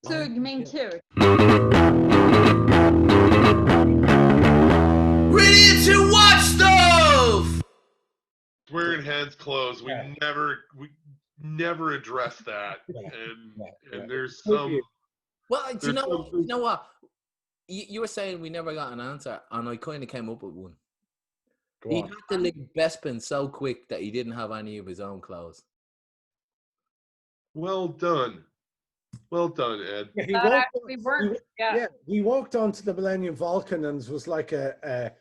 Sugmentur. Ready to watch stuff. Wearing hands closed. We never addressed that, and there's some. Well, do you know what? You were saying we never got an answer, and I kind of came up with one. He had to leave Bespin so quick that he didn't have any of his own clothes. Well done, Ed. He walked onto the Millennium Falcon and it was like a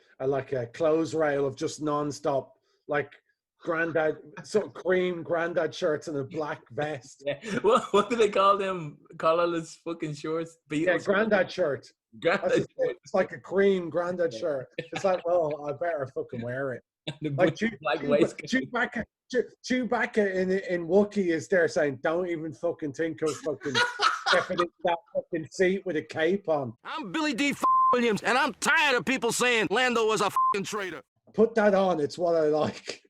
clothes rail of just non-stop, like granddad, sort of cream granddad shirts and a black vest. Yeah. What do they call them? Collarless fucking shorts? Yeah, granddad shirt. Granddad shirt. It's like a cream granddad shirt. It's like, well, I better fucking wear it. Like Chewbacca in Wookiee is there saying, "Don't even fucking think of fucking stepping into that fucking seat with a cape on." I'm Billy D. Williams, and I'm tired of people saying Lando was a fucking traitor. Put that on. It's what I like.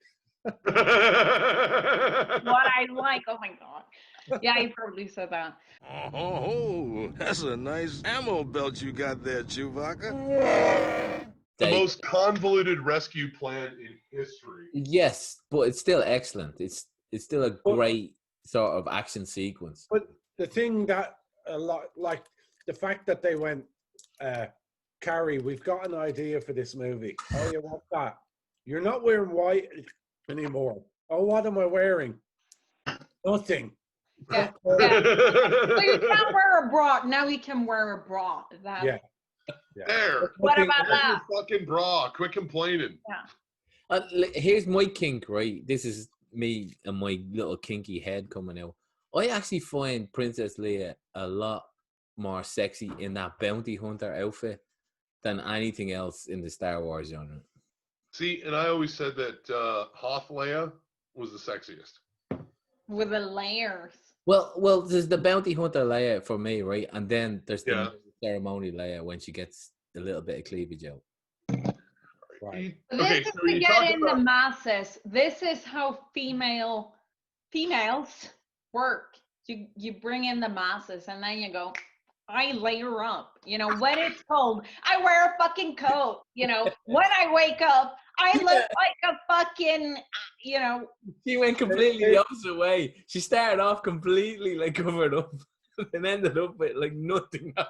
What I like. Oh my god. Yeah, he probably said that. Oh, that's a nice ammo belt you got there, Chewbacca. The most convoluted rescue plan in history. Yes, but it's still excellent. It's still a great sort of action sequence. But the thing that a lot, like the fact that they went, Carrie, we've got an idea for this movie. Oh, you want that? You're not wearing white anymore. Oh, what am I wearing? Nothing. Yeah. So you can't wear a bra. Now you can wear a bra. Yeah. There. What about that? Fucking bra. Quit complaining. Yeah. Here's my kink, right? This is me and my little kinky head coming out. I actually find Princess Leia a lot more sexy in that bounty hunter outfit than anything else in the Star Wars genre. See, and I always said that Hoth Leia was the sexiest. With the layers. Well, there's the bounty hunter Leia for me, right? And then there's the ceremony Leia when she gets a little bit of cleavage out. Right. This is to get in the masses. This is how females work. You bring in the masses and then you go, I layer up. You know, when it's cold, I wear a fucking coat. You know, when I wake up, I look like a fucking, you know. She went completely the opposite way. She started off completely like covered up and ended up with like nothing on.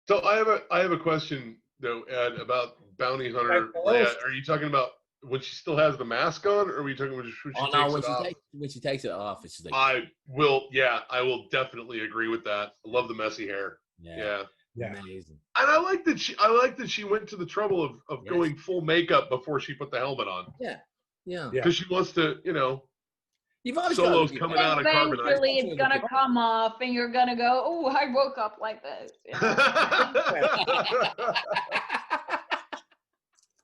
So I have a question though, Ed, about bounty hunter Leia. Are you talking about when she still has the mask on, or are we talking when she takes it off? When she takes it off, it's just like I will definitely agree with that. I love the messy hair. Yeah. Amazing. And I like that she went to the trouble of going full makeup before she put the helmet on. Yeah. Because she wants to, you know. You've always Solo's coming out of carbon. Eventually, it's gonna come off, and you're gonna go, "Oh, I woke up like this." You know?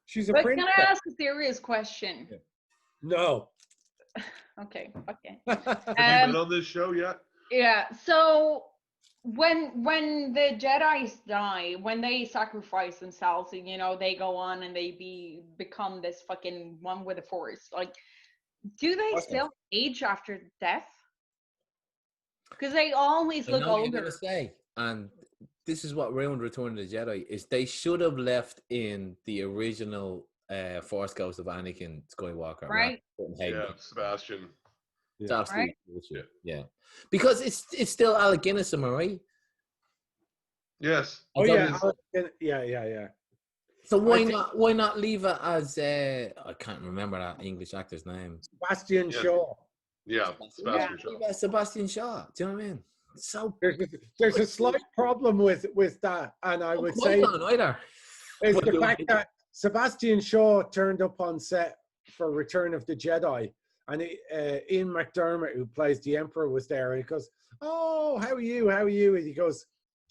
She's a but princess. can I ask a serious question? No. Okay. Have you been on this show yet? Yeah. So when the Jedi's die, when they sacrifice themselves, and you know they go on and they become this fucking one with the Force, like, do they still age after death? Because they always look older. You're gonna say, and this is what ruined Return of the Jedi, is they should have left in the original Force Ghost of Anakin Skywalker. Right. Yeah, Sebastian. It's absolutely bullshit. Yeah. Because it's still Alec Guinness, am I right? Yes. Oh yeah. So why not leave it as I can't remember that English actor's name. Sebastian Shaw. Yeah, Sebastian Shaw. Sebastian Shaw. Do you know what I mean? So there's a slight problem with that, and I would say either. It's the fact that Sebastian Shaw turned up on set for Return of the Jedi, and Ian McDermott, who plays the Emperor, was there, and he goes, "Oh, how are you? How are you?" And he goes,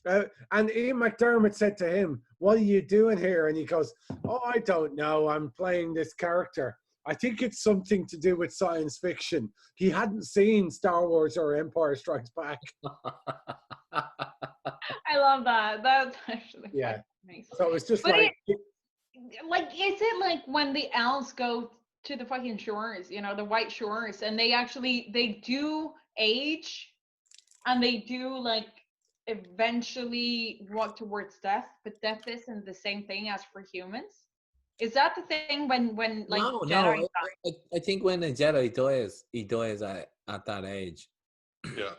and Ian McDermott said to him, "What are you doing here?" And he goes, "Oh, I don't know. I'm playing this character. I think it's something to do with science fiction." He hadn't seen Star Wars or Empire Strikes Back. I love that. That's actually nice. So it's just is it like when the elves go to the fucking shores, you know, the white shores, and they do age and they do like eventually walk towards death, but death isn't the same thing as for humans. Is that the thing when like No, Jedi no. die? I think when a Jedi dies, he dies at that age. Yeah.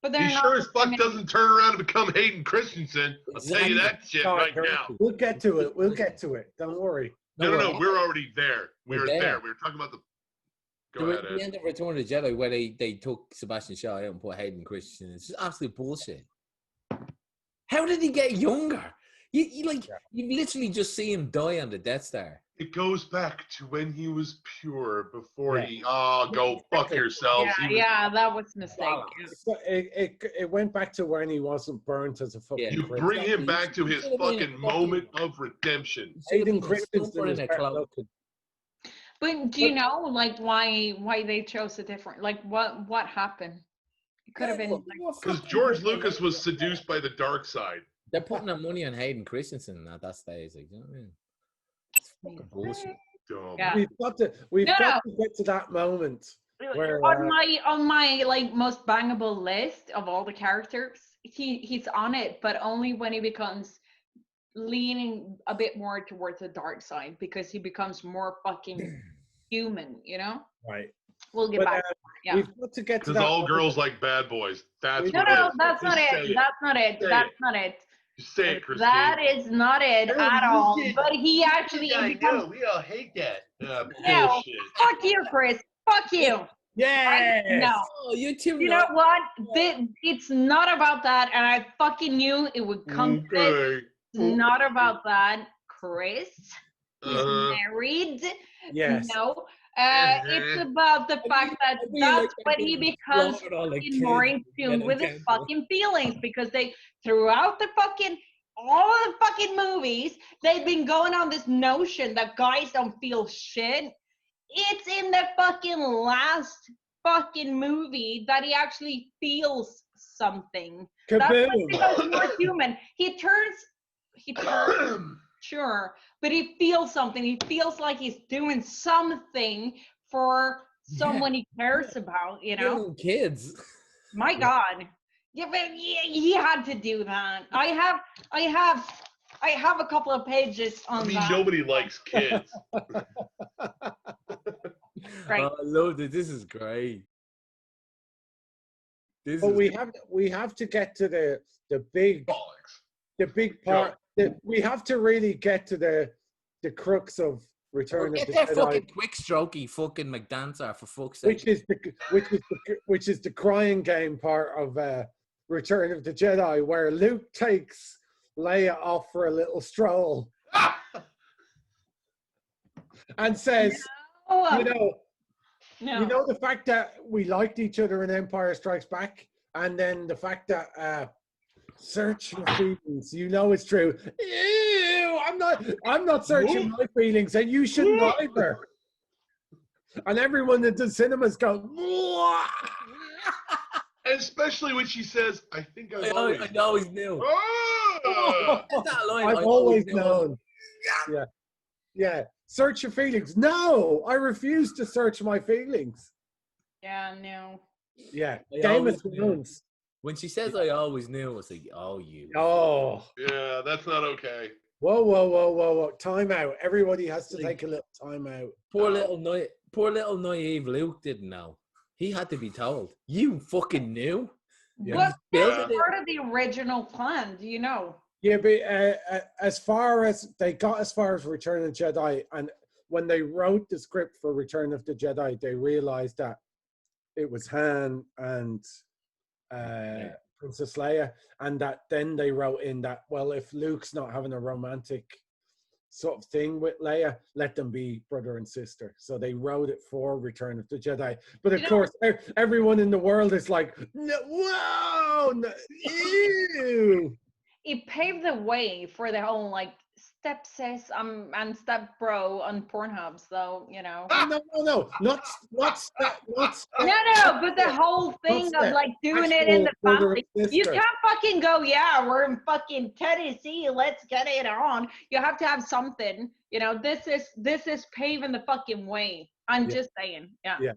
But He they're not sure the as fuck same doesn't turn around and become Hayden Christensen. I'll tell you that shit right now. We'll get to it. We'll get to it. Don't worry. No. We're already there. We're We're there. there. We were talking about the. Go ahead, The Ed. end of Return of the Jedi, where they took Sebastian Shaw out and put Hayden Christensen. It's just absolute bullshit. How did he get younger? You literally just see him die on the Death Star. It goes back to when he was pure before Yeah. he. Oh, go fuck yourselves. Yeah, that was a mistake. Yeah. So it went back to when he wasn't burnt as a fucking. Yeah. You Christian. bring him back to his He should've been fucking a moment of redemption. Hayden Christensen Christensen is in a better cloud. looking. But do you know like why they chose a different like what happened? It could have been like, Because George Lucas was seduced by the dark side. They're putting their money on Hayden Christensen at that stage. Like, you know what I mean? It's fucking bullshit. Dumb. Yeah. We've got to get to that moment where on my like most bangable list of all the characters, he's on it, but only when he becomes leaning a bit more towards the dark side because he becomes more fucking human, you know? right. We'll get But, back to that. Yeah. We've got to get to Because that. all moment. girls like bad boys. That's No, what it no, is. that's not Just it. say That's not it. Say That's it. not it. Just say it, Christine. That is not it at all. But he actually becomes. We all hate that. No, Bullshit. fuck you, Chris. Fuck you. Yes. No. Oh, you too. You know what? It's not about that, and I fucking knew it would come to this. Okay. It's not about that, Chris. He's Uh-huh. married. Yes. No. It's about the fact that that's when he becomes fucking more in tune with his fucking feelings, because they throughout the fucking all the fucking movies they've been going on this notion that guys don't feel shit. It's in the fucking last fucking movie that he actually feels something. That's when he becomes more human. He turns sure, but he feels something. He feels like he's doing something for someone he cares about, you know? Young kids. My God. Yeah, but he had to do that. I have a couple of pages on that. Nobody likes kids. Right. Oh, I love it. This is great. But we have to get to the big Bollocks. the big part. We have to really get to the crux of Return of the that Jedi, fucking quick strokey fucking McDancer for fuck's sake. which is the crying game part of Return of the Jedi, where Luke takes Leia off for a little stroll and says, you know the fact that we liked each other in Empire Strikes Back, and then the fact that search your feelings, you know it's true. Ew, I'm not searching my feelings, and you shouldn't either. And everyone in the cinemas go, and especially when she says, "I think I always knew." Ah! That line, I've always known. Yeah. Search your feelings. No, I refuse to search my feelings. Yeah, no. Yeah. I Game of always knew. Thrones. When she says "I always knew," it's like, "Oh, you." Oh. Yeah, that's not okay. Whoa. Time out. Everybody has to take a little time out. Poor little naive Luke didn't know. He had to be told. You fucking knew. What was part of the original plan? Do you know? Yeah, but as far as Return of the Jedi, and when they wrote the script for Return of the Jedi, they realized that it was Han and Princess Leia, and that then they wrote in that, well, if Luke's not having a romantic sort of thing with Leia, let them be brother and sister. So they wrote it for Return of the Jedi. But of course, everyone in the world is like, no, whoa, no, ew. It paved the way for the whole like step sis and step bro on Pornhub. So you know. No, not step. No, but the whole thing of like doing it in the family. You can't fucking go, yeah, we're in fucking Tennessee, let's get it on. You have to have something. You know, this is paving the fucking way. I'm just saying, yeah.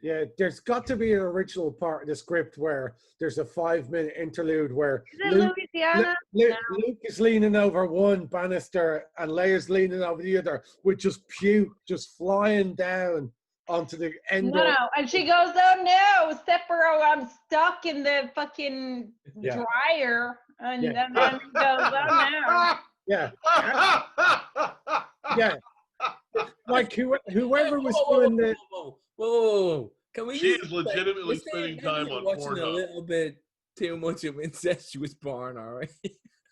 Yeah, there's got to be an original part of the script where there's a 5-minute interlude where Is it Louisiana? No. Luke is leaning over one banister and Leia's leaning over the other with just puke just flying down onto the end No, and she goes, "Oh no, Sephiroth, I'm stuck in the fucking dryer," and Yeah. then he goes, "Oh no." Yeah. Yeah. Like whoever was doing the Whoa. Can we She just, is legitimately just say spending maybe time you're on watching a Pornhub. little bit too much of incestuous porn, all right?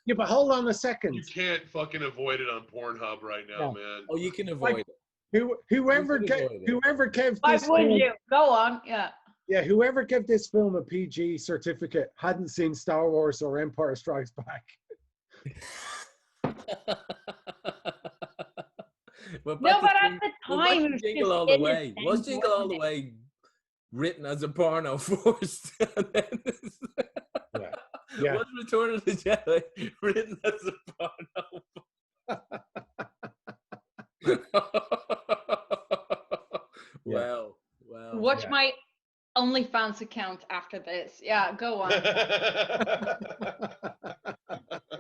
Yeah, but hold on a second. You can't fucking avoid it on Pornhub right now, man. Oh, you can avoid it. Whoever gave Why this would film, you? Go on, yeah. yeah, whoever gave this film a PG certificate hadn't seen Star Wars or Empire Strikes Back. No, but at the time, it was Jingle just All the Way. innocent, Was Jingle All wasn't the it? Way written as a porno first? Yeah. Was Return of the Jedi written as a porno? Wow. Watch my OnlyFans account after this. Yeah, go on.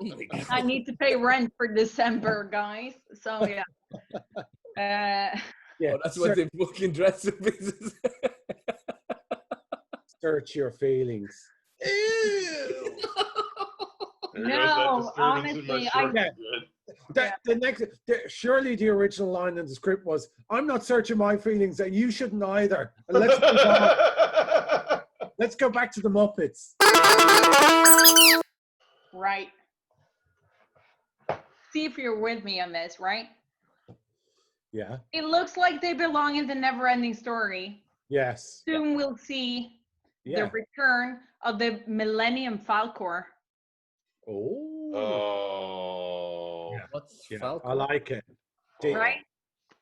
Oh my God. I need to pay rent for December, guys. So yeah. Yeah. Oh, that's what they fucking dress up as. Search your feelings. Ew. There goes that No, disturbance in my honestly, short The surely the original line in the script was, "I'm not searching my feelings, and you shouldn't either." And let's move on. Let's go back to the Muppets. right. See if you're with me on this, right? Yeah. It looks like they belong in the never-ending story. Yes. Soon we'll see the return of the Millennium Falcor. Oh. Oh. What's Yeah, Falcon? I like it. Right?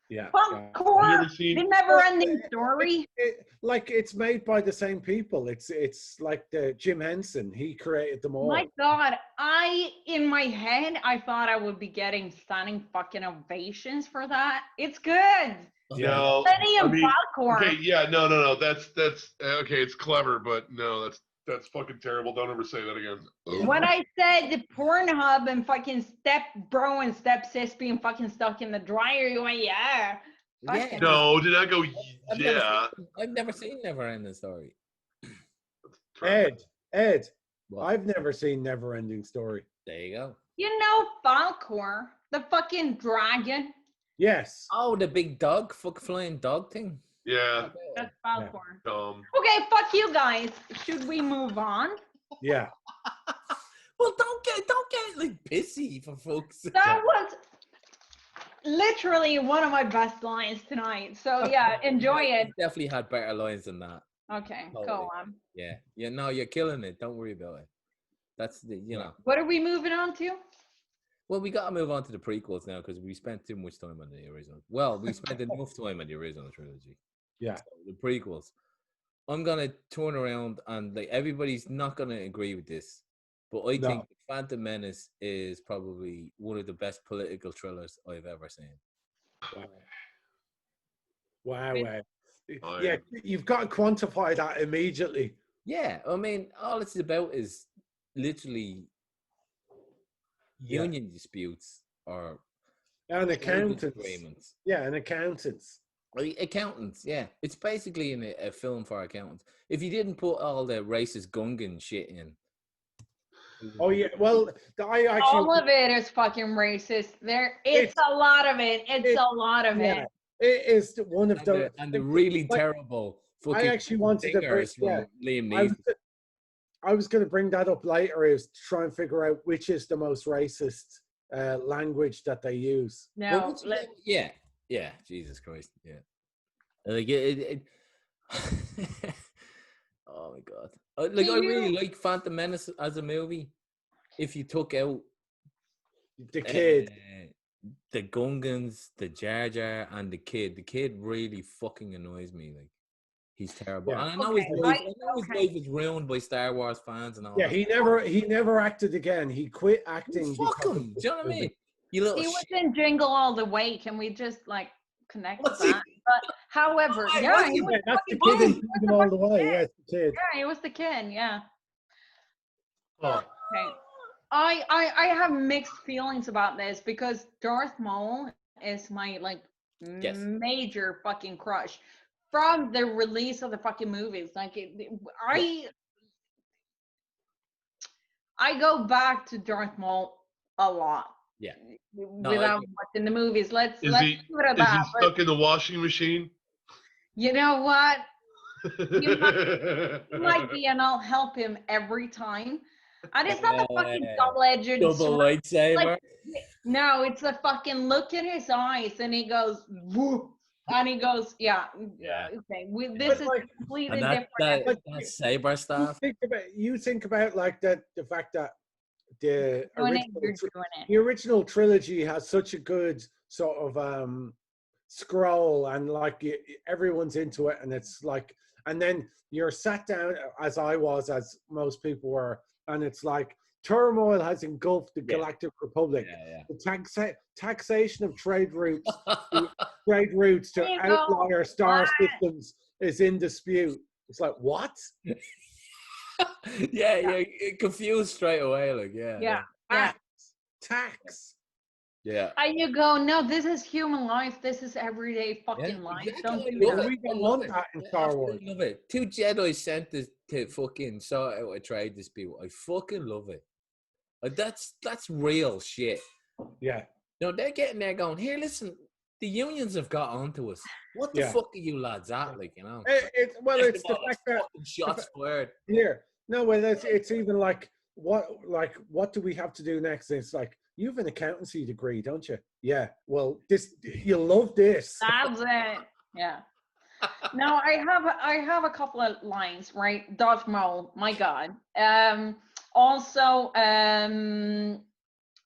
Yeah. Falcor, Have you ever seen- the never-ending story. Like it's made by the same people. It's like the Jim Henson. He created them all. My God, in my head, I thought I would be getting standing fucking ovations for that. It's good. No, Millennium I mean, Falcor. okay, yeah, no. That's okay. It's clever, but no, that's fucking terrible. Don't ever say that again. When I said the Pornhub and fucking step bro and step sis being fucking stuck in the dryer, you went, yeah. Yeah. No, did I go? I've never seen Never Ending Story. Ed, What? I've never seen Never Ending Story. There you go. You know Falcor, the fucking dragon. Yes. Oh, the big dog, flying dog thing. Yeah. That's Falcor. Dumb. Okay, fuck you guys. Should we move on? Yeah. Well, don't get like pissy for folks. That was literally one of my best lines tonight. So yeah, enjoy it. Definitely had better lines than that. Okay, Totally. go on. Yeah. No, you're killing it. Don't worry about it. That's the. What are we moving on to? Well, we got to move on to the prequels now because we spent too much time on the original. Well, we spent enough time on the original trilogy. Yeah. So the prequels. I'm gonna turn around and like everybody's not gonna agree with this, but I think The Phantom Menace is probably one of the best political thrillers I've ever seen. Wow. Yeah, you've got to quantify that immediately. Yeah, I mean, all it's about is literally union disputes or and accountants. Agreements. Yeah, and accountants. Accountants, yeah. It's basically a film for accountants. If you didn't put all the racist Gungan shit in. Oh yeah, well, I actually all of it is fucking racist. It's a lot of it. It's a lot of it. It is one of those, and the really terrible. I actually wanted to bring, Liam Neeson. I was going to bring that up later. Is to try and figure out which is the most racist language that they use. No, yeah, Jesus Christ, yeah. Like it oh my God! I really like Phantom Menace as a movie. If you took out the kid, the Gungans, the Jar Jar, and the kid really fucking annoys me. Like he's terrible. Yeah. And I know his life is ruined by Star Wars fans and all. Yeah, he never acted again. He quit acting. Fuck him. Do you know what I mean? He was in Jingle All the Way. Can we just like connect What's to that. But however, yeah, he was That's the fucking kid in he was Taking the All the fucking Way. kid. Yes, the kid. Yeah, he was the kid. Yeah. Oh, Okay. I have mixed feelings about this because Darth Maul is my like Yes. major fucking crush from the release of the fucking movies. Like I go back to Darth Maul a lot. Yeah. No, Without watching the movies. Let's is leave he it at that. But stuck in the washing machine? you know what? He might be, and I'll help him every time. And it's not the fucking double-edged double sword. lightsaber. Like, no, it's a fucking look in his eyes, and he goes, whoop, and he goes, yeah, okay. This is completely and different. that saber stuff. You think about like that the fact that the You're original trilogy has such a good sort of scroll, and like everyone's into it, and it's like, and then you're sat down as I was, as most people were, and it's like turmoil has engulfed the Galactic Republic. The taxation of trade routes to outlier star systems is in dispute. It's like, what? You're confused straight away. Like, tax. Yeah. And you go, no, this is human life. This is everyday fucking life. Exactly. Don't do that. We don't want that in Star Wars. I love it. 2 Jedi sent us to fucking sort out a trade dispute. I fucking love it. Like, that's real shit. Yeah. No, they're getting there going, here, listen, the unions have got onto us. What the fuck are you lads at? Like, you know? It's the fact that shots fired. Here. No, well, it's even like what do we have to do next? It's like, you have an accountancy degree, don't you? Yeah. Well, you'll love this. That's it. Yeah. Now I have a couple of lines, right? Darth Maul, my God. Also,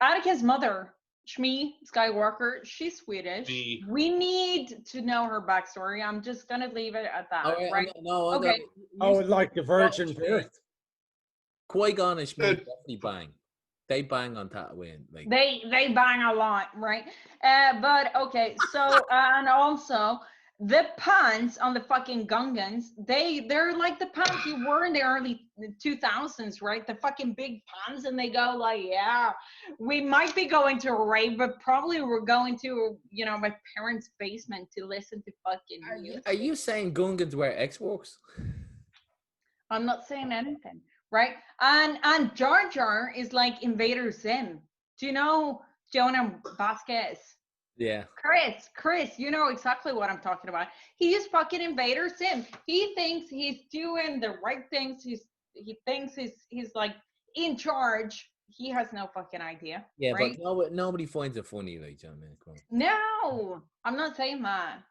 Attica's mother, Shmi Skywalker, she's Swedish. We need to know her backstory. I'm just gonna leave it at that, right? Okay. Like the virgin birth. Qui-Gon and Shmi definitely bang. They bang on Tatooine. Like. They bang a lot, right? But okay, so and also the pants on the fucking Gungans, they're like the pants you wore in the early 2000s, right? The fucking big pants, and they go like, yeah, we might be going to a rave, but probably we're going to, my parents' basement to listen to fucking music. Are you saying Gungans wear X-Works? I'm not saying anything, right? And Jar Jar is like Invader Zim. Do you know Jonah Vasquez? Yeah. Chris, you know exactly what I'm talking about. He is fucking Invader Zim. He thinks he's doing the right things. He thinks he's like in charge. He has no fucking idea. Yeah, right? but nobody finds it funny, like John. No, I'm not saying that.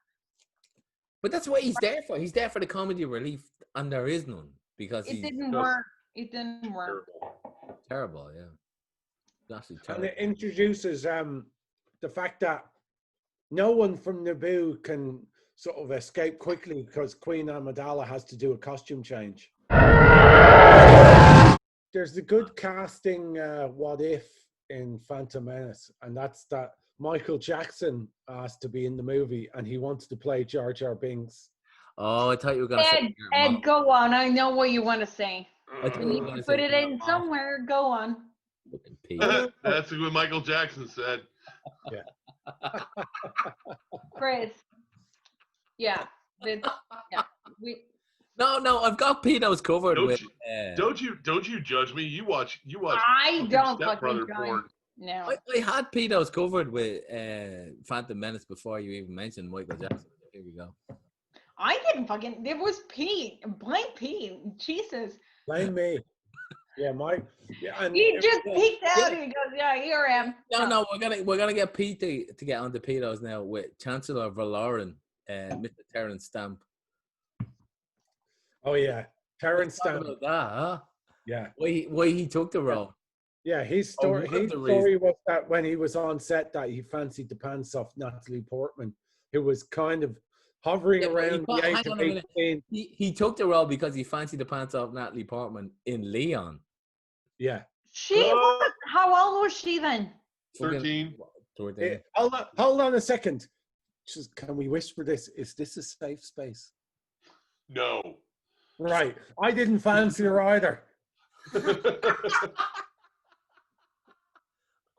But that's what he's there for. He's there for the comedy relief, and there is none because it didn't work. It didn't work. Terrible, yeah. Absolutely terrible. And it introduces the fact that no one from Naboo can sort of escape quickly because Queen Amidala has to do a costume change. There's the good casting what if in Phantom Menace, and that's that Michael Jackson asked to be in the movie and he wants to play Jar Jar Binks. Oh, I thought you were going to say Ed, go on. I know what you want to say. You need to put it in somewhere. Go on. That's what Michael Jackson said. Yeah. Chris. Yeah. No, I've got pedos covered. Don't you judge me? You watch. I don't Step Brother fucking porn. No. I had pedos covered with Phantom Menace before you even mentioned Michael Jackson. Here we go. I didn't fucking. It was Pete. Blame Pete. Jesus. Blame me. Yeah, Mike. Yeah, and he just peeked out and he goes, "Yeah, here I am." No, we're gonna get Pete to get on the pedos now with Chancellor Valoran, Mr. Terrence Stamp. Oh yeah, Terrence Stamp. About that, huh? Yeah. Why he took the role? Yeah, his story was that when he was on set that he fancied the pants off Natalie Portman, who was kind of hovering around the age of 18. He took the role because he fancied the pants off Natalie Portman in Leon. Yeah. How old was she then? 13. Hold on a second. Can we whisper this? Is this a safe space? No. Right. I didn't fancy her either.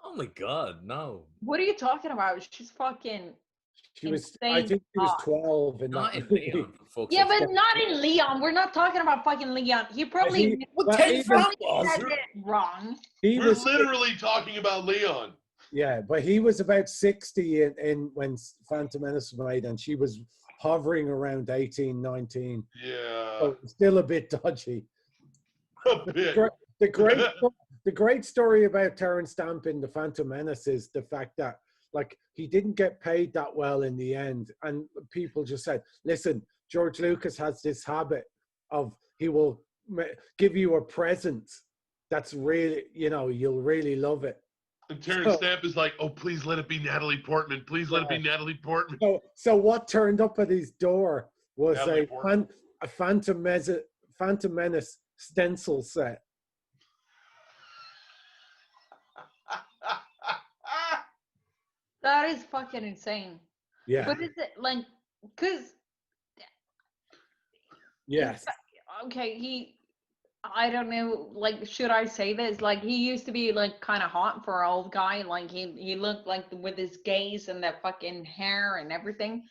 Oh my god, no. What are you talking about? She's fucking She was, insane. I think she was hot. 12 in Not that in movie. Leon, for fuck's Yeah, sake. but not in Leon. We're not talking about fucking Leon. He probably Well, But Ted even- Frank was. said it wrong. he We're was literally talking about Leon. Yeah, but he was about 60 in when Phantom Menace was made, and she was hovering around 18, 19. Yeah. So still a bit dodgy. A bit. The great story about Terrence Stamp in the Phantom Menace is the fact that like he didn't get paid that well in the end, and people just said, "Listen, George Lucas has this habit of he will give you a present that's really, you'll really love it." And Terrence Stamp is like, oh, please let it be Natalie Portman. Please let it be Natalie Portman. So what turned up at his door was Natalie Portman. a Phantom Menace stencil set. That is fucking insane. Yeah. But is it like, cause Yes. okay, I don't know, like, should I say this? Like, he used to be like kind of hot for an old guy. Like he looked like with his gaze and that fucking hair and everything.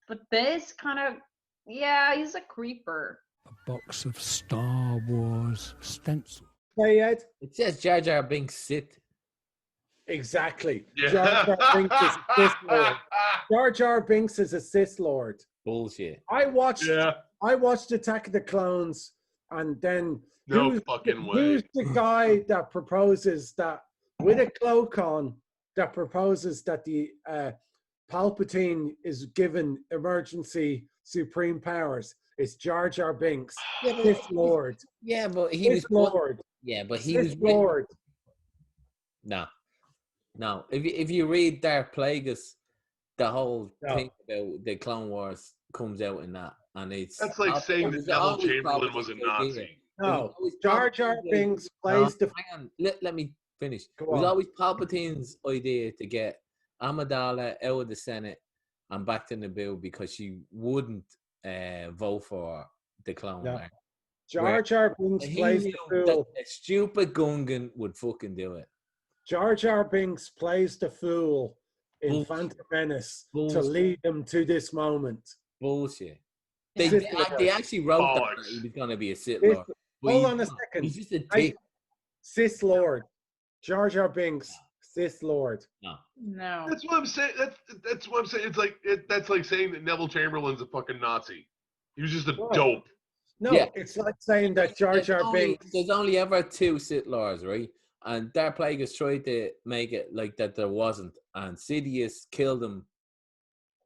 But this kind of, yeah, he's a creeper. A box of Star Wars stencils. Hey Ed. It says Jar Jar Binks sit. Exactly. Yeah. Jar Jar Binks is a Sith Lord. Jar Jar Binks is a Sith Lord. Bullshit. I watched Yeah. Attack of the Clones, and then No fucking way. who's the guy that proposes that with a cloak on that proposes that the Palpatine is given emergency supreme powers? It's Jar Jar Binks, Sith Lord. Yeah, but he was Sith Lord. Yeah, but he was Sith Lord. No. If you read Dark Plagueis, the whole No. thing about the Clone Wars comes out in that, and it's That's like saying it that was Neville always Chamberlain was a Palpatine's idea. Nazi. It No, was always Jar Jar Palpatine's Binks idea. plays the. Hang on, let me finish. Go It was on. always Palpatine's idea to get Amidala out of the Senate and back to Naboo because she wouldn't vote for the clone. No. Army. Jar Jar Binks He plays knew the that fool. a stupid Gungan would fucking do it. Jar Jar Binks plays the fool in Bullshit. Phantom Menace to Bullshit. lead them to this moment. Bullshit. Sith They Lord. actually wrote that Bollocks. he was going to be a Sith Sith- Lord. But Hold he's on a not. second. He's just a I- dick. Sith Lord. Jar Jar Binks, Sith Lord. No. No. That's what I'm saying. That's what I'm saying. It's like that's like saying that Neville Chamberlain's a fucking Nazi. He was just a No. dope. No, Yeah. it's like saying that Jar Jar Binks. There's only ever two Sith Lords, right? And Darth Plagueis tried to make it like that there wasn't. And Sidious killed him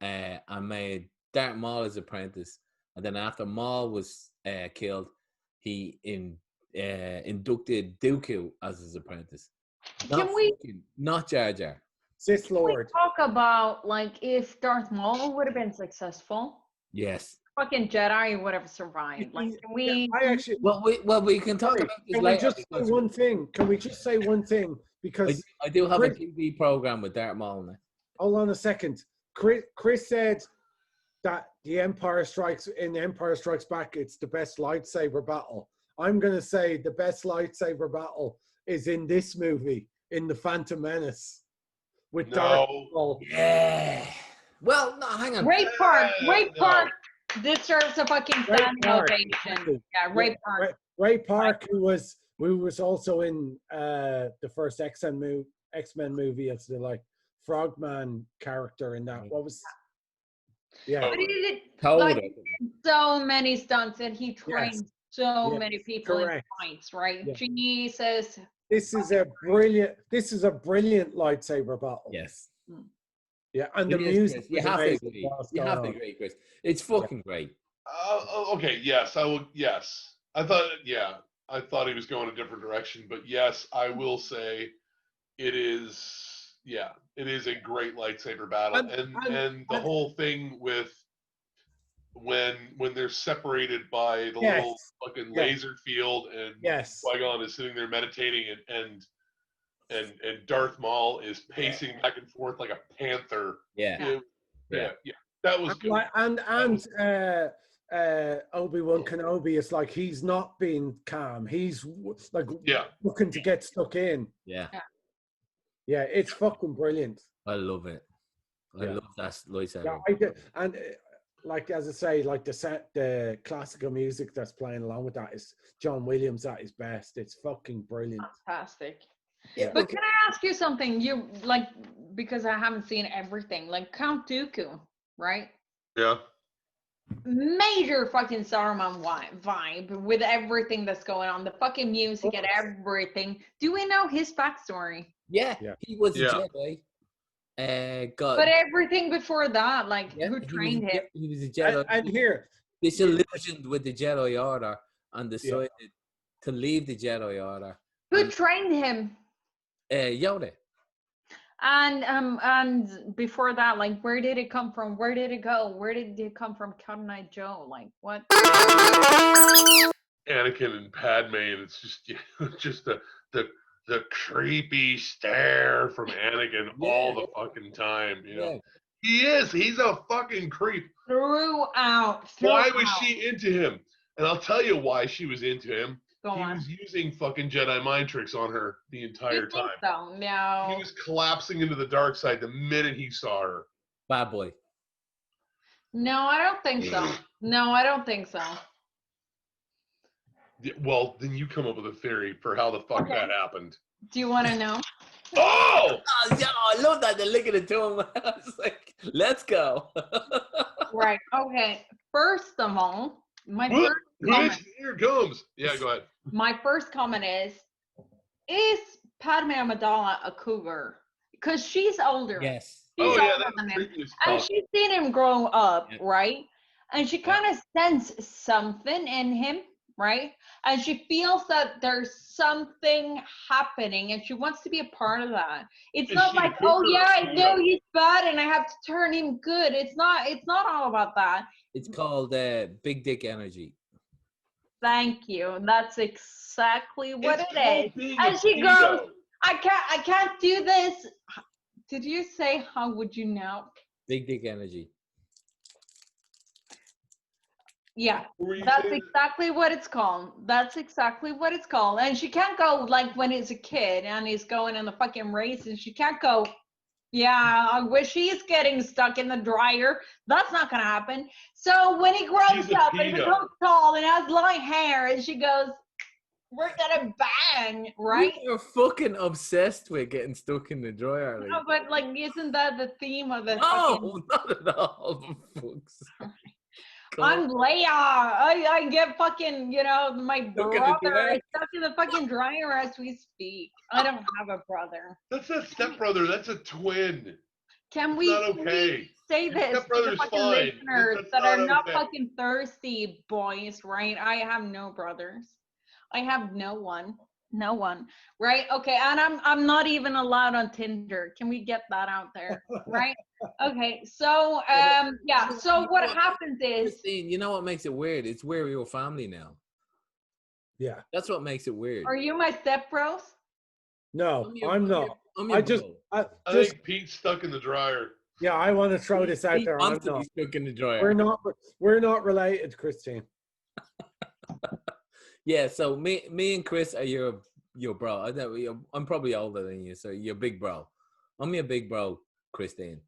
and made Darth Maul his apprentice. And then after Maul was killed, he inducted Dooku as his apprentice. Not Jar Jar. Sith Can we Lord. talk about like if Darth Maul would have been successful? Yes. Fucking Jedi would have survived. Like, can we? I actually. Well, we can talk about this Can we later. just say because one thing? Can we just say one thing? Because I do have a Chris- TV program with Darth Maul now. hold on a second. Chris said that the Empire Strikes Back, it's the best lightsaber battle. I'm gonna say the best lightsaber battle is in this movie, in the Phantom Menace, with Darth Maul. Yeah. Well, no, hang on. Ray Park. Ray No. Park deserves a fucking Ray standing Park, ovation. exactly. Yeah, Ray Park. Ray Park, who was also in the first X-Men movie as the like Frogman character in that. What was? Yeah. But he did Told like it. so many stunts and he trained Yes. so Yes, many people correct. in fights, right? Yeah. Jesus. This is a brilliant lightsaber battle. Yes. Yeah, and the It is, music. Chris. You is have to amazing agree. while it's You going have to on. agree, Chris. It's fucking great. Okay. Yes, I will. Yes, I thought. Yeah, I thought he was going a different direction, but yes, I will say it is. Yeah, it is a great lightsaber battle, and the whole thing with when they're separated by the Yes. little fucking Yes. laser field, and Yes. Qui-Gon is sitting there meditating, and Darth Maul is pacing back and forth like a panther. Yeah. It, Yeah. That was good. And Obi-Wan Kenobi is like he's not being calm. He's like looking to get stuck in. Yeah. Yeah, it's fucking brilliant. I love it. I love that lightsaber. Yeah, I do. And like as I say, like the classical music that's playing along with that is John Williams at his best. It's fucking brilliant. Fantastic. Yeah, But can I ask you something? You like, because I haven't seen everything, like Count Dooku, right? Yeah. Major fucking Saruman vibe with everything that's going on, the fucking music and everything. Do we know his backstory? Yeah. He was a Jedi. God. But everything before that, like who trained him? He was a Jedi. And here, disillusioned with the Jedi Order and decided to leave the Jedi Order. Who trained him? Yoda. And before that, like, where did it come from? Where did it go? Where did it come from? Cotton Eye Joe, like, what? Anakin and Padme, and it's just the creepy stare from Anakin all the fucking time. You know, he's a fucking creep. Throughout. Why was she into him? And I'll tell you why she was into him. Go on. Was using fucking Jedi mind tricks on her the entire time. So, no. He was collapsing into the dark side the minute he saw her. Bad boy. No, I don't think so. No, I don't think so. Well, then you come up with a theory for how the fuck that happened. Do you want to know? Oh! Yeah, I love that. They're looking at him. I was like, let's go. Right. Okay. First of all, my first comment. Here comes. Yeah, go ahead. My first comment is Padme Amidala a cougar? Because she's older. Yes. She's older than him. And she's seen him grow up, right? And she kind of senses something in him, right? And she feels that there's something happening and she wants to be a part of that. It's not like, oh yeah, I know he's bad and I have to turn him good. It's not all about that. It's called big dick energy. Thank you. That's exactly what it is. And she goes, I can't do this. Did you say, how would you know? Big dick energy. Yeah, that's exactly what it's called. That's exactly what it's called. And she can't go like when he's a kid and he's going in the fucking race and she can't go, yeah, I wish he's getting stuck in the dryer. That's not going to happen. So when he grows up and he becomes tall and has light hair and she goes, we're going to bang, right? You're fucking obsessed with getting stuck in the dryer. Like. No, but like, isn't that the theme of the No, not at all. Fuck's I'm Leia. I get fucking, my brother is stuck in the fucking dryer as we speak. I don't have a brother. That's a stepbrother. That's a twin. Can we say this to the fucking listeners that are not fucking thirsty boys, right? I have no brothers. I have no one. No one, right? Okay, and I'm not even allowed on Tinder. Can we get that out there, right? Okay, so so what happens is, Christine, you know what makes it weird? It's we're your family now. Yeah, that's what makes it weird. Are you my step bros? No, I'm not. I think Pete's stuck in the dryer. Yeah, I want to throw this out there. I'm not stuck in the dryer. We're not related, Christine. Yeah, so me and Chris are your bro. I'm probably older than you, so you're big bro. I'm your big bro, Christine.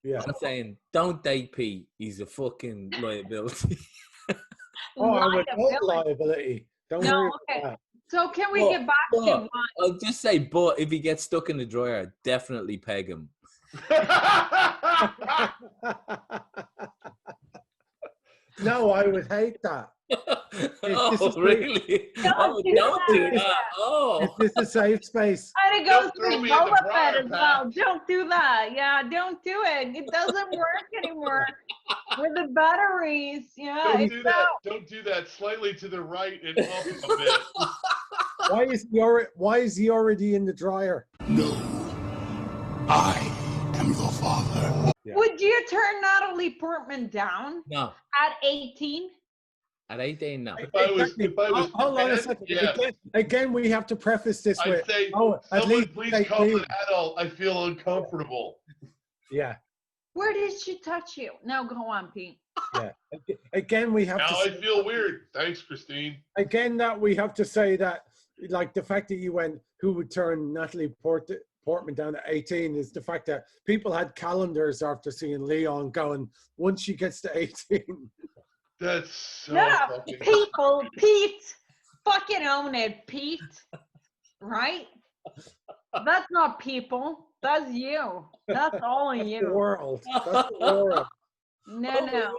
Yeah. I'm saying don't date Pete. He's a fucking liability. I'm a total liability. Don't worry about that. So can we get back to one? I'll just say, but if he gets stuck in the dryer, definitely peg him. No, I would hate that. Really? Don't do that. Oh. This is a safe space. And it goes through Boba Fett as well. Don't do that. Yeah, don't do it. It doesn't work anymore with the batteries. Yeah, Don't do that. Slightly to the right and up a bit. Why is he already in the dryer? No, I am your father. Yeah. Would you turn Natalie Portman down? No. At 18? At 18, no. If I was hold on a second. Yeah. Again, we have to preface this with, at least please call an adult. I feel uncomfortable. Yeah. Where did she touch you? Now go on, Pete. Yeah. Again, we have Now to I say, feel weird. Thanks, Christine. again that we have to say that, like, the fact that you went, who would turn Natalie Portman down at 18 is the fact that people had calendars after seeing Leon going, once she gets to 18. That's so No, fucking. people, Pete, fucking own it, Pete. Right? That's not people. That's you. That's all That's the you. world. That's the world. No.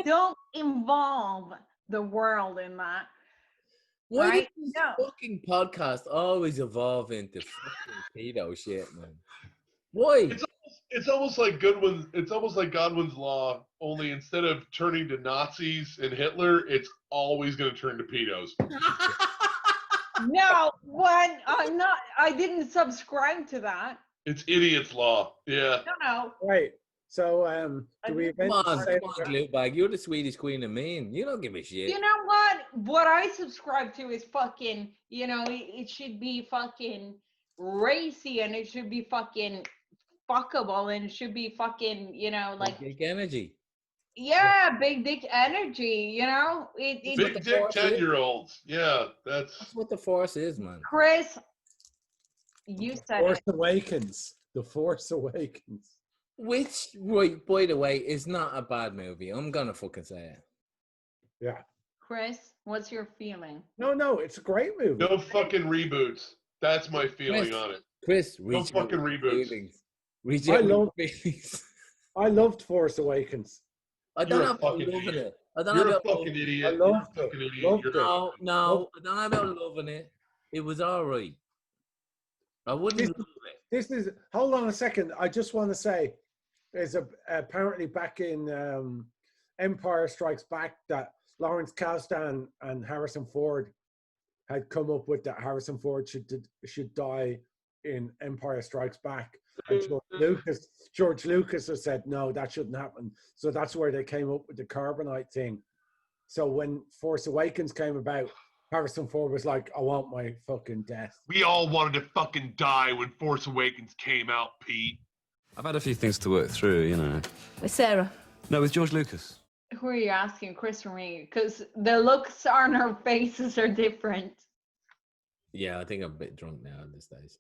Don't involve the world in that. Why Right? does this No. fucking podcast always evolve into fucking pedo shit, man? Why? It's almost like Goodwin. It's almost like Godwin's law. Only instead of turning to Nazis and Hitler, it's always going to turn to pedos. No, what? I'm not. I didn't subscribe to that. It's idiot's law. Yeah. No. Right. So, do we Come on, eventually say come on, Glutbag. You're the Swedish queen of Maine. You don't give a shit. You know what? What I subscribe to is fucking, it should be fucking racy and it should be fucking fuckable and it should be fucking, like, Big energy. yeah, big dick energy, Big dick 10-year-olds. Yeah, That's what the Force is, man. Chris, you said Force it. Awakens. The Force Awakens. Which, right, by the way, is not a bad movie. I'm gonna fucking say it. Yeah. Chris, what's your feeling? No, it's a great movie. no fucking reboots. That's my feeling on it. Chris, No reach out fucking with your reboots. feelings. Reach I out with love- your feelings. I loved Force Awakens. I don't You're a know about fucking loving idiot. it. I don't know You're a about fucking loving it. idiot. I You're a loved it. fucking idiot. Loved You're it. No, I don't know about loving it. It was alright. I wouldn't love it. This is, hold on a second. I just want to say, there's apparently back in Empire Strikes Back that Lawrence Kasdan and Harrison Ford had come up with that Harrison Ford should die in Empire Strikes Back. And George Lucas has said, no, that shouldn't happen. So that's where they came up with the carbonite thing. So when Force Awakens came about, Harrison Ford was like, I want my fucking death. We all wanted to fucking die when Force Awakens came out, Pete. I've had a few things to work through, you know. With Sarah. No, with George Lucas. Who are you asking, Chris or me? Because the looks on our faces are different. Yeah, I think I'm a bit drunk now at this days.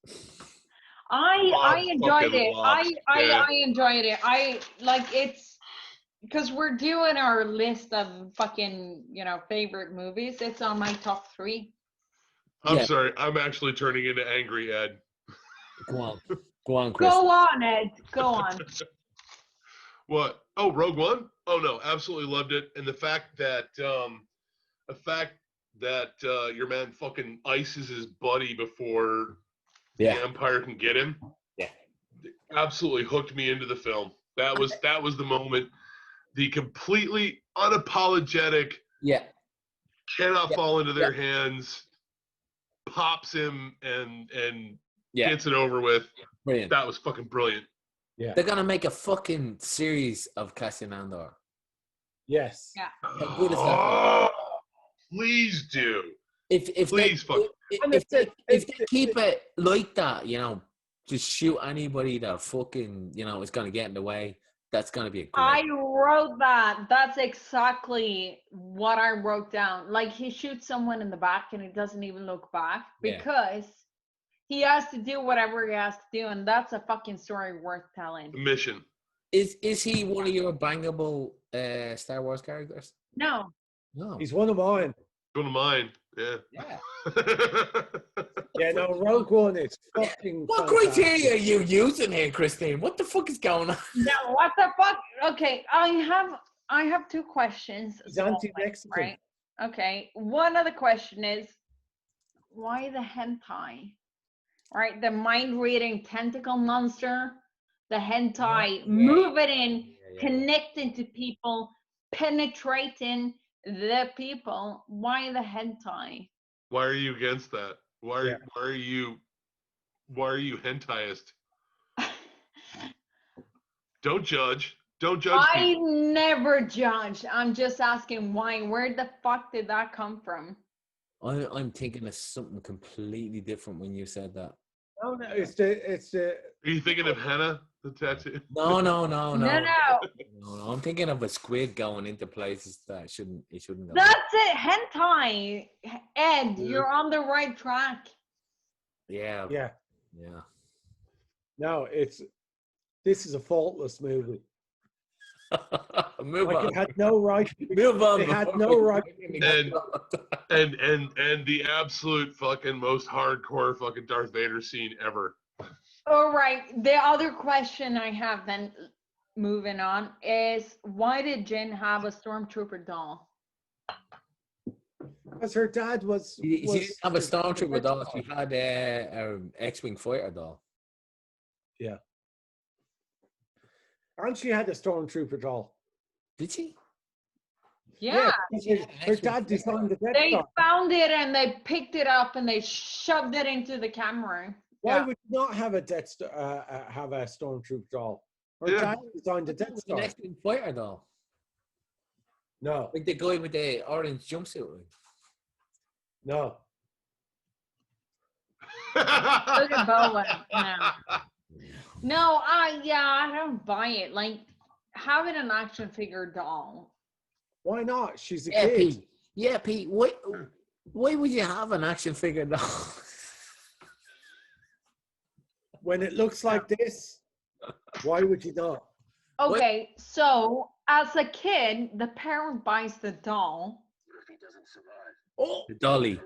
I enjoyed fucking it. lost, yeah. I enjoyed it. I like it's because we're doing our list of fucking favorite movies. It's on my top 3. I'm Yeah. sorry. I'm actually turning into Angry Ed. Go on, Chris. Go on, Ed. Go on. What? Oh, Rogue One? Oh no, absolutely loved it. And the fact that your man fucking ices his buddy before the Empire can get him. Yeah. Absolutely hooked me into the film. That was the moment. The completely unapologetic cannot fall into their hands, pops him and gets it over with. Brilliant. That was fucking brilliant. Yeah. They're gonna make a fucking series of Cassian Andor. Yes. Yeah. How good is that? Oh, please do. If Please, fuck. they keep it like that, just shoot anybody that fucking is gonna get in the way. That's gonna be a great. I wrote that. That's exactly what I wrote down. Like he shoots someone in the back and he doesn't even look back because he has to do whatever he has to do, and that's a fucking story worth telling. Mission. Is he one of your bangable Star Wars characters? No. No. He's one of mine. One of mine. Yeah. Yeah. Yeah, no, Rogue One is fucking What fantastic. criteria are you using here, Christine? What the fuck is going on? No, what the fuck? Okay, I have 2 questions. He's anti-Mexican. Right? Okay. One other question is, why the hentai? Right? The mind-reading tentacle monster, the hentai moving in, connecting to people, penetrating the people. Why the hentai? Why are you against that? Why are you hentaiist? Don't judge. Don't judge I people. never judged. I'm just asking why. Where the fuck did that come from? I'm thinking of something completely different when you said that. No, it's the Are you thinking of henna? The tattoo. No. No. I'm thinking of a squid going into places that it shouldn't go. That's it. Hentai. Ed, you're on the right track. Yeah. Yeah. Yeah. No, this is a faultless movie. Move Like on. it had no right. Move on. It had before no we right. fucking get And the absolute fucking most hardcore fucking Darth Vader scene ever. All right. The other question I have then, moving on, is why did Jin have a stormtrooper doll? Because her dad was. She didn't have a was- stormtrooper doll. She had a X-wing fighter doll. Yeah. And she had a stormtrooper doll. Did she? Yeah. because her dad designed the Death They Star. found it and they picked it up and they shoved it into the camera. Why Yeah. would you not have a Death Star, have a stormtrooper doll? Her Yeah. dad designed the Death An Star. X-wing fighter doll. No, Like the guy with the orange jumpsuit. no. Look at Bowen now. No, I don't buy it. Like having an action figure doll. Why not? She's a Yeah, kid. Pete. Yeah, Pete. Why would you have an action figure doll? When it looks like this, why would you not? Okay, so as a kid, the parent buys the doll. Oh, The dolly.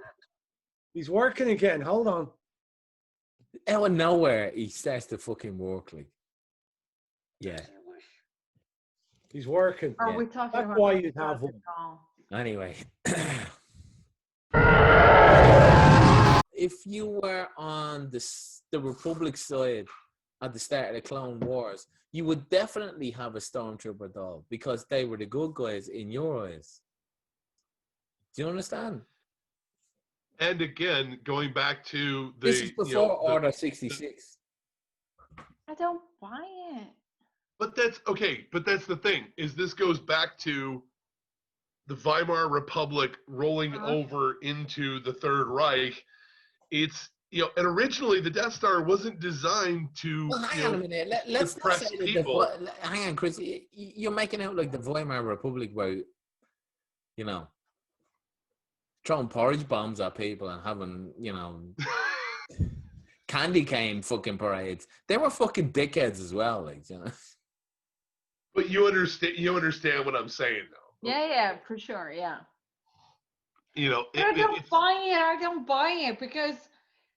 he's working again. Hold on. Out of nowhere, he starts to fucking work like. Yeah. He's working. Are Yeah. we talking That's about why the you'd have one. doll? Anyway. If you were on the Republic side at the start of the Clone Wars, you would definitely have a Stormtrooper doll because they were the good guys in your eyes. Do you understand? And again, going back to the This is before Order 66. I don't buy it. But that's okay. But that's the thing is this goes back to the Weimar Republic rolling over into the Third Reich. It's and originally the Death Star wasn't designed to. Well, hang on a minute. Let's not depress say that people. hang on, Chris. You're making out like the Weimar Republic where, throwing porridge bombs at people and having, candy cane fucking parades. They were fucking dickheads as well, like, But you understand what I'm saying, though. Yeah, for sure. Yeah. I I don't buy it because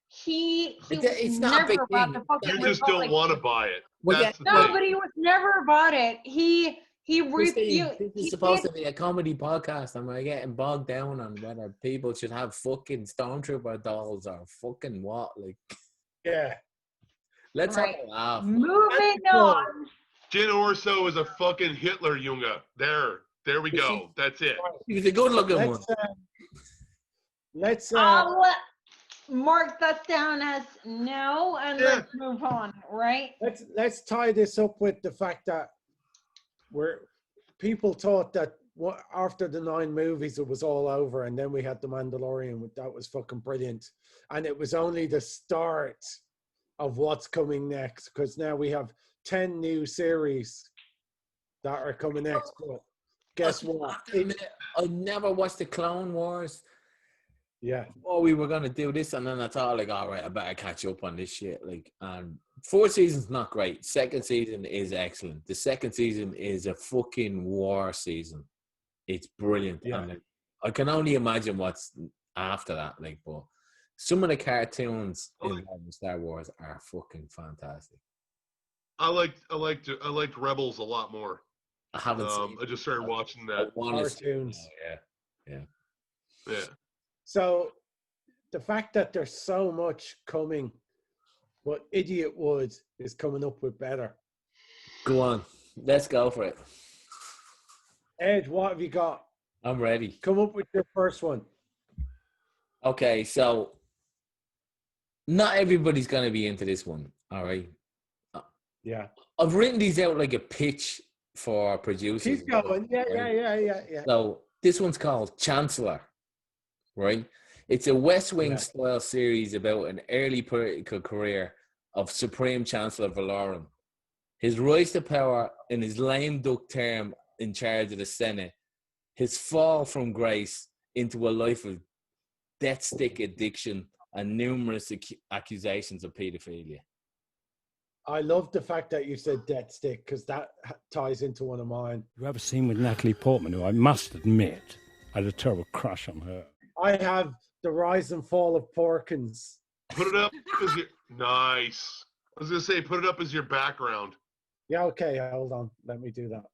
he It's was not a big never about thing. the fucking You just don't Republic. want to buy it. Well, That's yeah, the No, thing. but he was never about it. He Christine, refused. this is supposed to be a comedy podcast. Am I getting bogged down on whether people should have fucking Stormtrooper dolls or fucking what? Like, Yeah. let's Right. have a laugh. Moving on. Jin Orso is a fucking Hitler, Junge. There we go. That's it. He was a good-looking one. Let's I'll mark that down as no, and let's move on. Right? let's tie this up with the fact that people thought that after the 9 movies it was all over, and then we had the Mandalorian. That was fucking brilliant, and it was only the start of what's coming next, because now we have 10 new series that are coming next. But guess what? I never watched the Clone Wars. Yeah. Oh, we were gonna do this, and then I thought, like, all right, I better catch up on this shit. Like, and 4th season's not great. 2nd season is excellent. The 2nd season is a fucking war season. It's brilliant. Yeah. And I can only imagine what's after that. Like, but some of the cartoons in Star Wars are fucking fantastic. I liked Rebels a lot more. I haven't seen. I just started watching that. Cartoons. Yeah. So the fact that there's so much coming, what Idiot Wood is coming up with better. Go on. Let's go for it. Ed, what have you got? I'm ready. Come up with your first one. Okay, so not everybody's going to be into this one, all right? Yeah. I've written these out like a pitch for producers. Keep going. Yeah. So this one's called Chancellor, right? It's a West Wing style series about an early political career of Supreme Chancellor Valorum. his rise to power in his lame duck term in charge of the Senate, his fall from grace into a life of death stick addiction and numerous accusations of paedophilia. I love the fact that you said death stick because that ties into one of mine. You have a scene with Natalie Portman, who I must admit, I had a terrible crush on her. I have the rise and fall of Porkins. Put it up as your nice. I was gonna say, put it up as your background. Yeah, okay, hold on. Let me do that.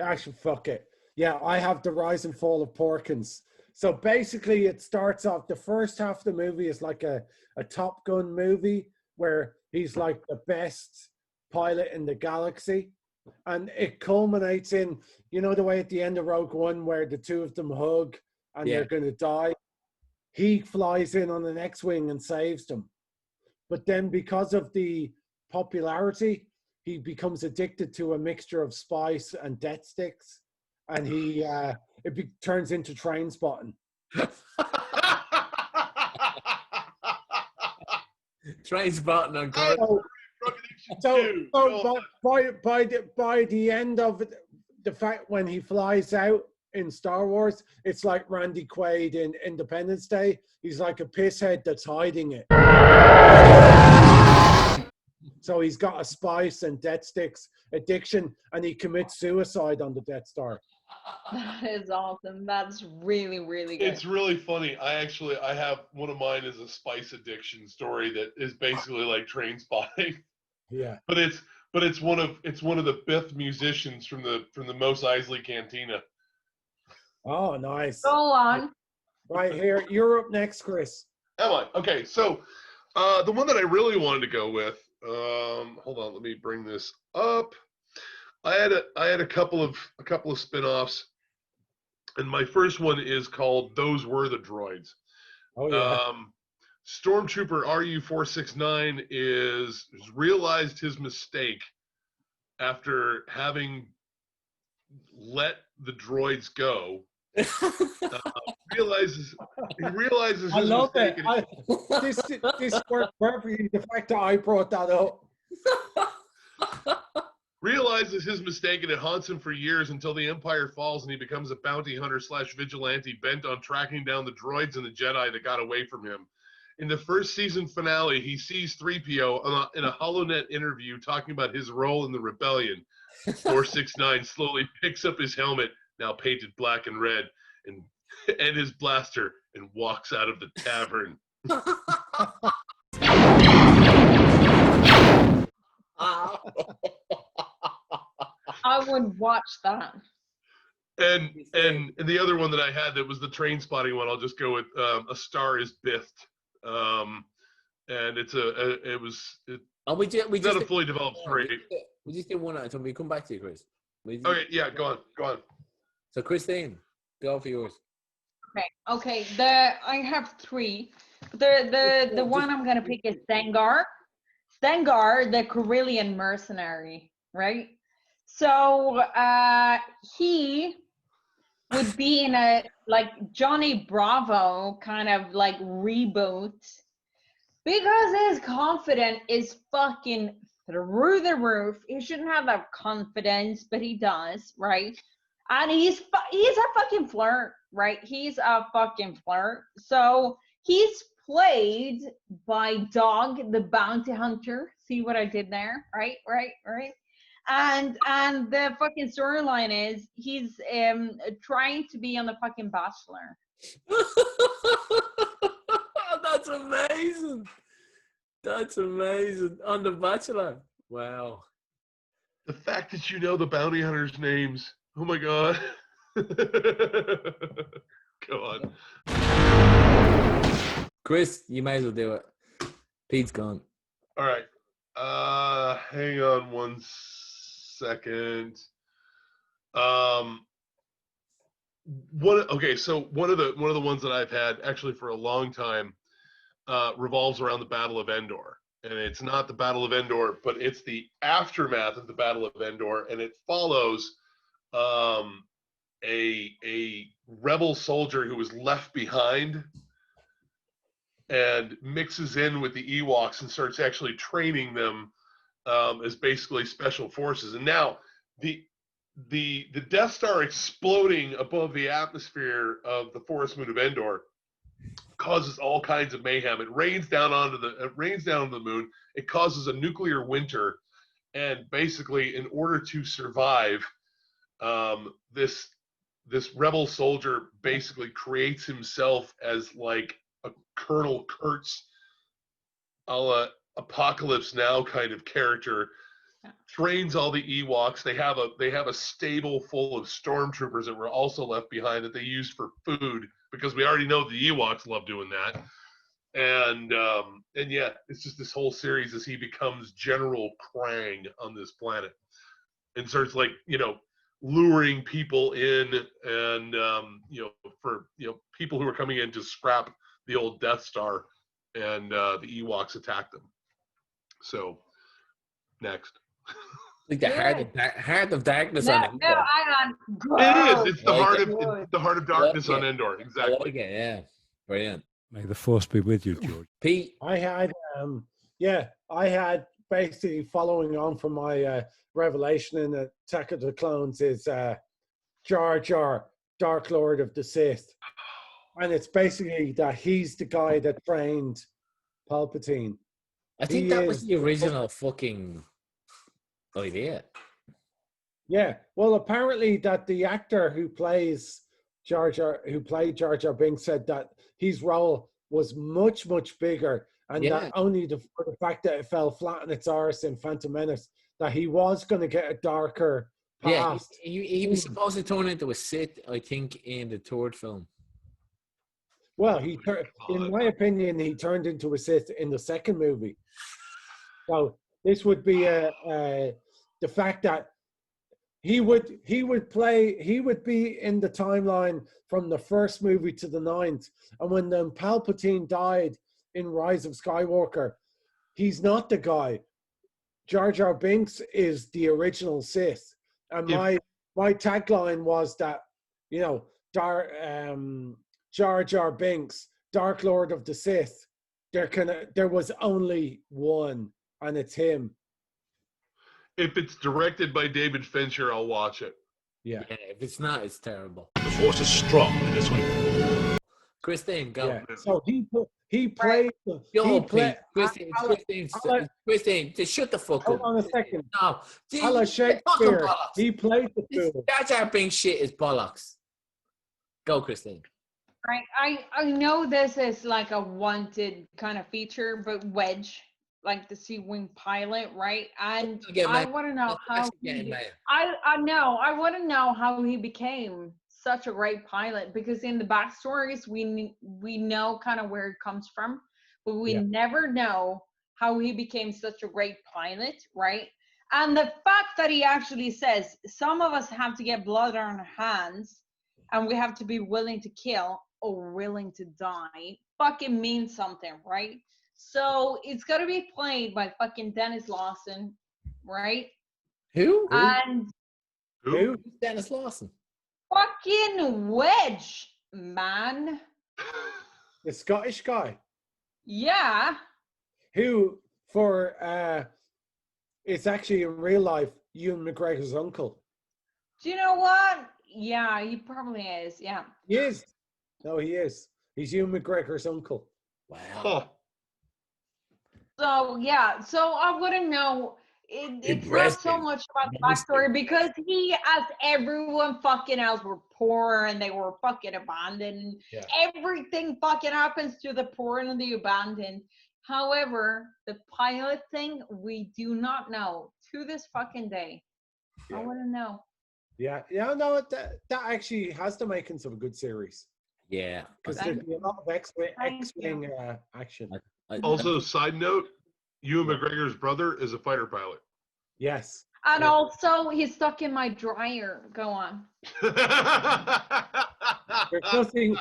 Actually, fuck it. Yeah, I have the rise and fall of Porkins. So basically, it starts off, the first half of the movie is like a Top Gun movie where he's like the best pilot in the galaxy. And it culminates in, you know, the way at the end of Rogue One where the two of them hug and they're going to die. He flies in on an X-Wing and saves them. But then because of the popularity, he becomes addicted to a mixture of spice and death sticks. And he turns into Train Spotting. Train Spotting on court. So by the end of it, the fact when he flies out in Star Wars, it's like Randy Quaid in Independence Day. He's like a pisshead that's hiding it. So he's got a spice and death sticks addiction, and he commits suicide on the Death Star. That is awesome. That's really, really good. It's really funny. I have one of mine is a spice addiction story that is basically like Train Spotting. Yeah. But it's one of the Biff musicians from the Mos Eisley Cantina. Oh, nice. Go on. Right here, you're up next, Chris. Am I? Okay, so the one that I really wanted to go with. Hold on, let me bring this up. I had a couple of spin-offs, and my first one is called "Those Were the Droids." Oh yeah. Stormtrooper RU-469 is realized his mistake after having let the droids go. He realizes his I love mistake. it. This worked perfectly. The fact that I brought that up. Realizes his mistake, and it haunts him for years until the Empire falls and he becomes a bounty hunter / vigilante bent on tracking down the droids and the Jedi that got away from him. In the first season finale, he sees 3PO in a HoloNet interview talking about his role in the rebellion. 469 slowly picks up his helmet, now painted black and red, and his blaster, and walks out of the tavern. I would watch that. And the other one that I had that was the Train Spotting one, I'll just go with A Star Is Biffed. And it's not a fully developed story. We just did one at a time. We come back to you, Chris. Okay, yeah, go on. So, Christine, go for yours. Okay. I have three. The one I'm gonna pick is Stengar. Stengar, the Corellian mercenary, right? So he would be in a like Johnny Bravo kind of like reboot because his confidence is fucking through the roof. He shouldn't have that confidence, but he does, right? And he's a fucking flirt, right? He's a fucking flirt. So he's played by Dog, the bounty hunter. See what I did there? Right. And the fucking storyline is he's trying to be on the fucking Bachelor. That's amazing. That's amazing. On the Bachelor. Wow. The fact that you know the bounty hunters' names. Oh my god. Go on. Chris, you may as well do it. Pete's gone. All right. Hang on one second. So one of the ones that I've had actually for a long time revolves around the Battle of Endor. And it's not the Battle of Endor, but it's the aftermath of the Battle of Endor, and it follows a rebel soldier who was left behind and mixes in with the Ewoks and starts actually training them as basically special forces. And now the Death Star exploding above the atmosphere of the forest moon of Endor causes all kinds of mayhem. It rains down onto the moon. It causes a nuclear winter, and basically, in order to survive, this rebel soldier basically creates himself as like a Colonel Kurtz, a la Apocalypse Now kind of character. Trains all the Ewoks. They have a stable full of stormtroopers that were also left behind that they used for food, because we already know the Ewoks love doing that. And yeah, it's just this whole series as he becomes General Krang on this planet and starts, like, luring people in, and for people who are coming in to scrap the old Death Star, and the Ewoks attack them. So next. Like the heart of darkness No, on no, Endor. hang on. It is. It's the Like heart of darkness like on it. Endor. I Exactly. like it, yeah. Brilliant. May the force be with you, George. Pete. I had basically, following on from my revelation in Attack of the Clones, is Jar Jar, Dark Lord of the Sith. And it's basically that he's the guy that trained Palpatine. I think that was the original fucking idea. Yeah. Well, apparently that the actor who played Jar Jar Binks, said that his role was much, much bigger, and that only for the fact that it fell flat on its arse in Phantom Menace, that he was going to get a darker past. Yeah, he was supposed to turn into a Sith, I think, in the third film. Well, in my opinion, he turned into a Sith in the second movie. So this would be the fact that he would be in the timeline from the first movie to the 9th, and when Palpatine died in Rise of Skywalker, he's not the guy. Jar Jar Binks is the original Sith, and my tagline was that, Jar Jar Binks, Dark Lord of the Sith, there was only one, and it's him. If it's directed by David Fincher, I'll watch it. Yeah. If it's not, it's terrible. The force is strong in this one. Christine, go. Yeah. So he played. Christine, just shut the fuck up. Hold on a second. No. A la Shakespeare, he played the fool. Jar Jar Binks shit is bollocks. Go, Christine. Right. I know this is like a wanted kind of feature, but Wedge, like the C-Wing pilot, right? And I want to know how I want to know how he became such a great pilot, because in the backstories we know kind of where it comes from, but we never know how he became such a great pilot, right? And the fact that he actually says some of us have to get blood on our hands and we have to be willing to kill or willing to die fucking means something, right? So it's got to be played by fucking Dennis Lawson, right? Who? And Who's Dennis Lawson? Fucking Wedge, man. The Scottish guy. Yeah. Who, for it's actually in real life Ewan McGregor's uncle. Do you know what? Yeah, he probably is. Yeah. He is. No, he is. He's Ewan McGregor's uncle. Wow. Huh. So yeah, so I wouldn't know. It's not so much about the backstory, because he, as everyone fucking else, were poor and they were fucking abandoned. Yeah. Everything fucking happens to the poor and the abandoned. However, the pilot thing, we do not know to this fucking day. Yeah. I want to know. Yeah, no, that actually has the makings of a good series. Yeah. Because there'd be a lot of X-Wing action. Also, side note, Ewan McGregor's brother is a fighter pilot. Yes. And also, he's stuck in my dryer. Go on. There's nothing.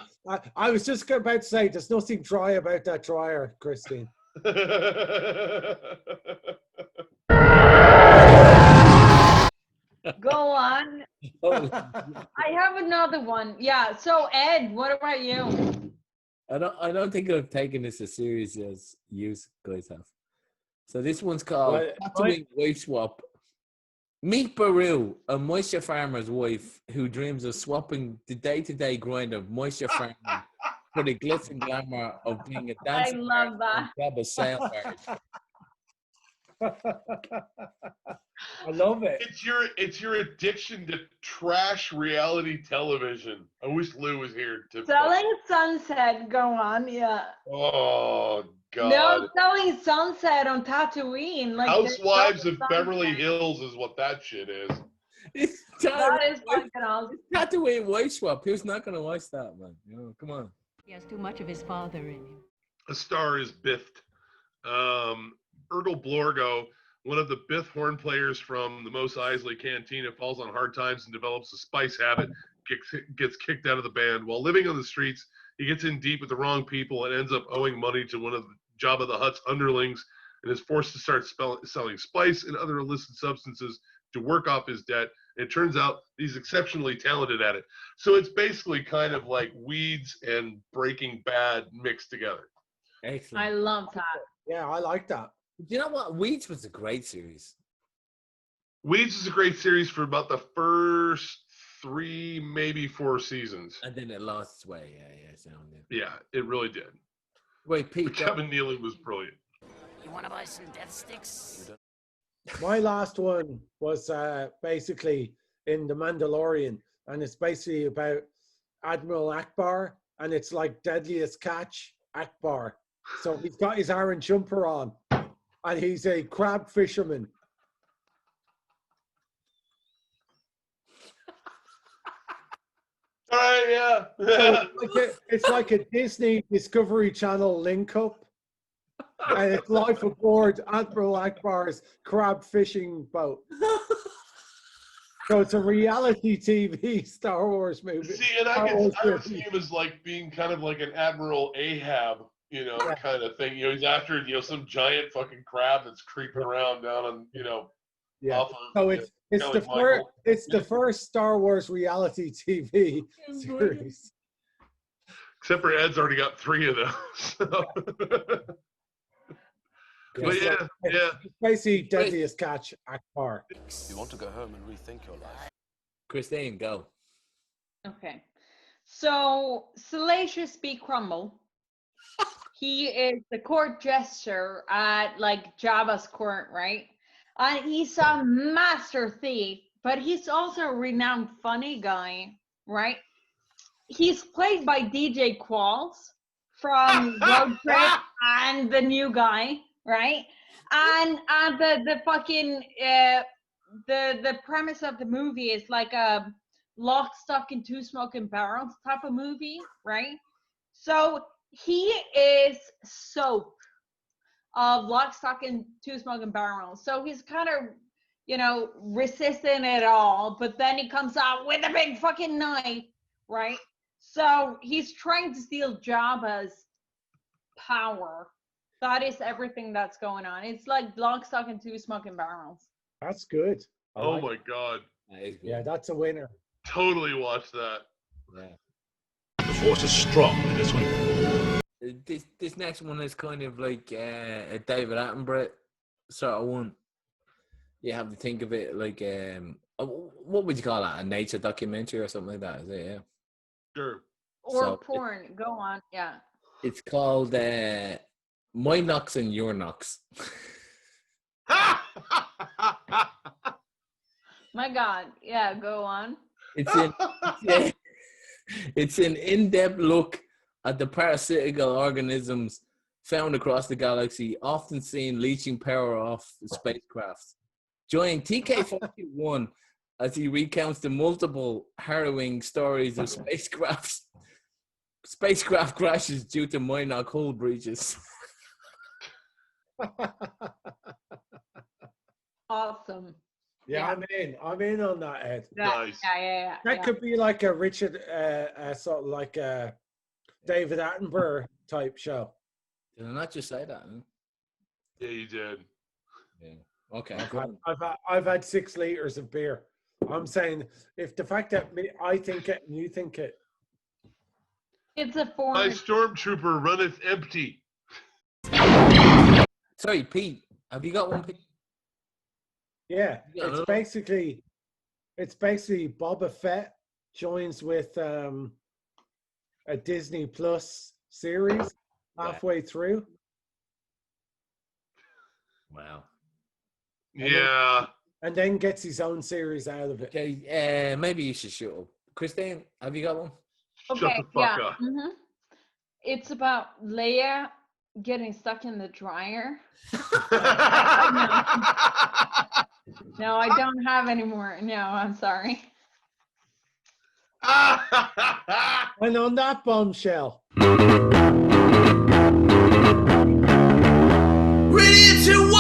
I was just about to say, there's nothing dry about that dryer, Christine. Go on. I have another one. Yeah. So Ed, what about you? I don't think I've taken this as serious as you guys have. So this one's called Well, Tatooine Wife Swap. Meet Baru, a moisture farmer's wife who dreams of swapping the day-to-day grind of moisture farming for the glitz and glamour of being a I dancing love that. Jabba sail barge. I love it. It's your addiction to trash reality television. I wish Lou was here to. Selling Sunset, go on, yeah. Oh God. No, Selling Sunset on Tatooine. Like Housewives of Sunset. Beverly Hills is what that shit is. That is fucking awesome. Tatooine Wife Swap. Who's not going to watch that, man? You know, come on. He has too much of his father in him. A star is biffed. Ergel Blorgo, one of the Biff horn players from the Mos Eisley Cantina, falls on hard times and develops a spice habit, gets kicked out of the band. While living on the streets, he gets in deep with the wrong people and ends up owing money to one of Jabba the Hutt's underlings and is forced to start selling spice and other illicit substances to work off his debt. And it turns out he's exceptionally talented at it. So it's basically kind of like Weeds and Breaking Bad mixed together. Excellent. I love that. Yeah, I like that. You know what? Weeds was a great series. Weeds is a great series for about the first 3, maybe 4 seasons. And then it lost its way. Yeah, sound it. Yeah, it really did. Wait, Pete. But Kevin Nealon was brilliant. You want to buy some death sticks? My last one was basically in The Mandalorian, and it's basically about Admiral Akbar, and it's like Deadliest Catch Akbar. So he's got his Aaron jumper on, and he's a crab fisherman. All right, yeah. So it's like a Disney Discovery Channel link-up. And it's life aboard Admiral Akbar's crab fishing boat. So it's a reality TV Star Wars movie. See, and I would see him as like being kind of like an Admiral Ahab, you know, kind of thing. You know, he's after, you know, some giant fucking crab that's creeping around down on, you know, off of, so it's the first Star Wars reality TV series. Except for Ed's already got 3 of those. So. But yeah. It's basically Deadliest Catch Akbar. You want to go home and rethink your life? Christine, go. Okay. So, Salacious B. Crumble, he is the court jester at like Jabba's court, right? And he's a master thief, but he's also a renowned funny guy, right? He's played by DJ Qualls from Road Trip and The New Guy, right? And the fucking the premise of the movie is like a Lock, Stock, and Two Smoking Barrels type of movie, right? So he is soap of Lock, Stock, and Two Smoking Barrels. So he's kind of, you know, resisting it all, but then he comes out with a big fucking knife, right? So he's trying to steal Jabba's power. That is everything that's going on. It's like Lock, Stock, and Two Smoking Barrels. That's good. Oh my God. That is good. Yeah, that's a winner. Totally watch that. Yeah. The force is strong in this one. This next one is kind of like a David Attenborough sort of one. You have to think of it like what would you call that? A nature documentary or something like that? Is it? Yeah. Sure. Or porn. Go on. Yeah. It's called My Knocks and Your Knocks. My God. Yeah. Go on. It's an in-depth look at the parasitical organisms found across the galaxy, often seen leeching power off spacecraft. Join TK41 as he recounts the multiple harrowing stories of spacecraft crashes due to Minoc hull breaches. Awesome. Yeah, I'm in on that, Ed. Nice. Yeah. That could be like a Richard, sort of like a David Attenborough type show. Did I not just say that? Huh? Yeah, you did. Yeah. Okay. I've had 6 liters of beer. I'm saying if the fact that I think it and you think it. It's a My form. stormtrooper runneth empty. Sorry, Pete. Have you got one? Yeah, Yeah, it's no. basically Boba Fett joins with a Disney Plus series halfway through. Wow. Yeah. And then gets his own series out of it. Okay, maybe you should shut up. Christine, have you got one? Shut the fuck up. It's about Leia getting stuck in the dryer. No, I don't have any more. No, I'm sorry. And on that bombshell. Ready to